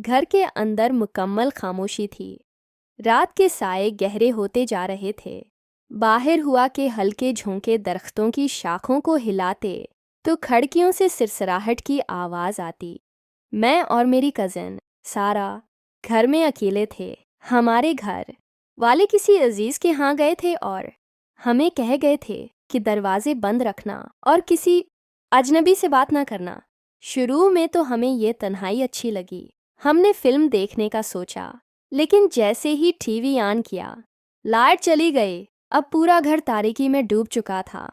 گھر کے اندر مکمل خاموشی تھی۔ رات کے سائے گہرے ہوتے جا رہے تھے۔ باہر ہوا کہ ہلکے جھونکے درختوں کی شاخوں کو ہلاتے تو کھڑکیوں سے سرسراہٹ کی آواز آتی۔ میں اور میری کزن سارا گھر میں اکیلے تھے۔ ہمارے گھر والے کسی عزیز کے ہاں گئے تھے اور ہمیں کہہ گئے تھے کہ دروازے بند رکھنا اور کسی اجنبی سے بات نہ کرنا۔ شروع میں تو ہمیں یہ تنہائی اچھی لگی۔ ہم نے فلم دیکھنے کا سوچا، لیکن جیسے ہی ٹی وی آن کیا، لائٹ چلی گئی۔ اب پورا گھر تاریکی میں ڈوب چکا تھا۔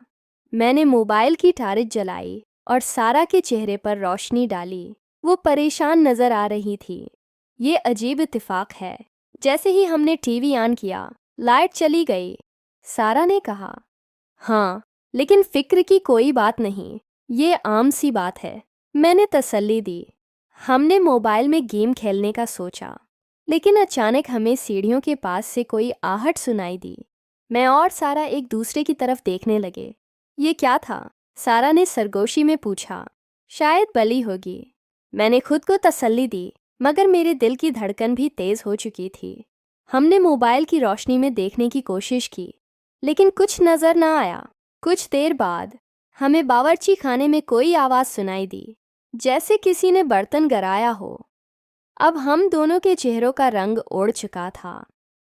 میں نے موبائل کی ٹارچ جلائی اور سارا کے چہرے پر روشنی ڈالی۔ وہ پریشان نظر آ رہی تھی۔ یہ عجیب اتفاق ہے، جیسے ہی ہم نے ٹی وی آن کیا، لائٹ چلی گئی۔ سارا نے کہا، ہاں، لیکن فکر کی کوئی بات نہیں، یہ عام سی بات ہے۔ میں نے تسلی دی۔ ہم نے موبائل میں گیم کھیلنے کا سوچا، لیکن اچانک ہمیں سیڑھیوں کے پاس سے کوئی آہٹ سنائی دی۔ میں اور سارا ایک دوسرے کی طرف دیکھنے لگے۔ یہ کیا تھا؟ سارا نے سرگوشی میں پوچھا۔ شاید بلی ہوگی، میں نے خود کو تسلی دی، مگر میرے دل کی دھڑکن بھی تیز ہو چکی تھی۔ ہم نے موبائل کی روشنی میں دیکھنے کی کوشش کی، لیکن کچھ نظر نہ آیا۔ کچھ دیر بعد ہمیں باورچی خانے میں کوئی آواز سنائی دی، جیسے کسی نے برتن گرایا ہو۔ اب ہم دونوں کے چہروں کا رنگ اڑ چکا تھا۔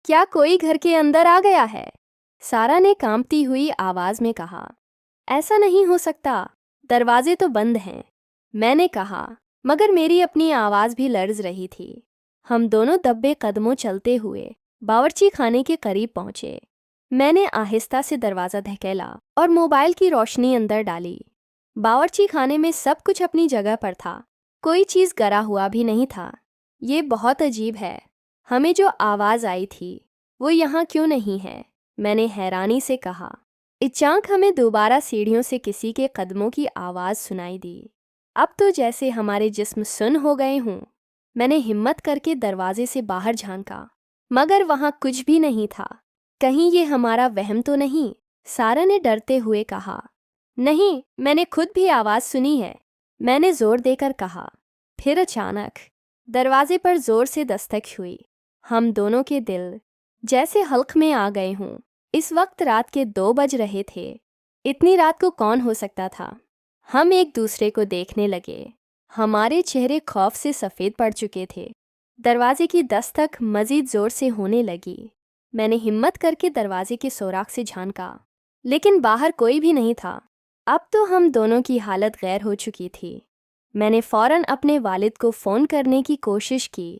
کیا کوئی گھر کے اندر آ گیا ہے؟ سارا نے کانپتی ہوئی آواز میں کہا۔ ایسا نہیں ہو سکتا، دروازے تو بند ہیں، میں نے کہا، مگر میری اپنی آواز بھی لرز رہی تھی۔ ہم دونوں دبے قدموں چلتے ہوئے باورچی خانے کے قریب پہنچے۔ میں نے آہستہ سے دروازہ دھکیلا اور موبائل کی روشنی اندر ڈالی۔ باورچی خانے میں سب کچھ اپنی جگہ پر تھا، کوئی چیز گرا ہوا بھی نہیں تھا۔ یہ بہت عجیب ہے، ہمیں جو آواز آئی تھی وہ یہاں کیوں نہیں ہے؟ میں نے حیرانی سے کہا۔ اچانک ہمیں دوبارہ سیڑھیوں سے کسی کے قدموں کی آواز سنائی دی۔ اب تو جیسے ہمارے جسم سن ہو گئے ہوں۔ میں نے ہمت کر کے دروازے سے باہر جھانکا، مگر وہاں کچھ بھی نہیں تھا۔ کہیں یہ ہمارا وہم تو نہیں؟ سارا نے ڈرتے ہوئے کہا۔ نہیں، میں نے خود بھی آواز سنی ہے، میں نے زور دے کر کہا۔ پھر اچانک دروازے پر زور سے دستک ہوئی۔ ہم دونوں کے دل جیسے حلق میں آ گئے ہوں۔ اس وقت رات کے 2 بج رہے تھے۔ اتنی رات کو کون ہو سکتا تھا؟ ہم ایک دوسرے کو دیکھنے لگے۔ ہمارے چہرے خوف سے سفید پڑ چکے تھے۔ دروازے کی دستک مزید زور سے ہونے لگی۔ میں نے ہمت کر کے دروازے کے سوراخ سے جھانکا، لیکن باہر کوئی بھی نہیں تھا۔ اب تو ہم دونوں کی حالت غیر ہو چکی تھی۔ میں نے فوراً اپنے والد کو فون کرنے کی کوشش کی،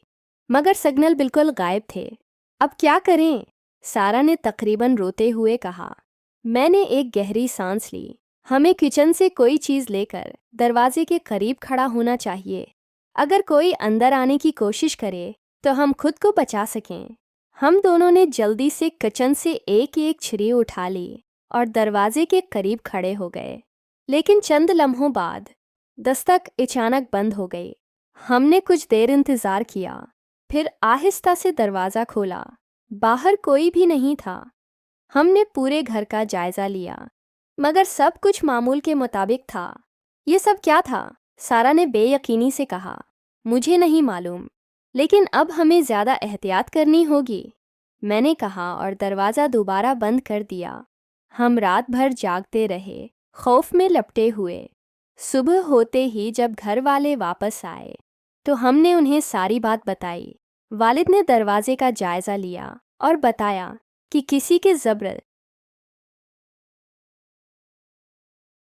مگر سگنل بالکل غائب تھے۔ اب کیا کریں؟ سارا نے تقریباً روتے ہوئے کہا۔ میں نے ایک گہری سانس لی۔ ہمیں کچن سے کوئی چیز لے کر دروازے کے قریب کھڑا ہونا چاہیے۔ اگر کوئی اندر آنے کی کوشش کرے تو ہم خود کو بچا سکیں۔ ہم دونوں نے جلدی سے کچن سے ایک چھری اٹھا لی اور دروازے کے قریب کھڑے ہو گئے۔ لیکن چند لمحوں بعد دستک اچانک بند ہو گئی۔ ہم نے کچھ دیر انتظار کیا، پھر آہستہ سے دروازہ کھولا۔ باہر کوئی بھی نہیں تھا۔ ہم نے پورے گھر کا جائزہ لیا، مگر سب کچھ معمول کے مطابق تھا۔ یہ سب کیا تھا؟ سارا نے بے یقینی سے کہا۔ مجھے نہیں معلوم، لیکن اب ہمیں زیادہ احتیاط کرنی ہوگی، میں نے کہا اور دروازہ دوبارہ بند کر دیا۔ ہم رات بھر جاگتے رہے، خوف میں لپٹے ہوئے۔ صبح ہوتے ہی جب گھر والے واپس آئے تو ہم نے انہیں ساری بات بتائی۔ والد نے دروازے کا جائزہ لیا اور بتایا کہ کسی کے زبر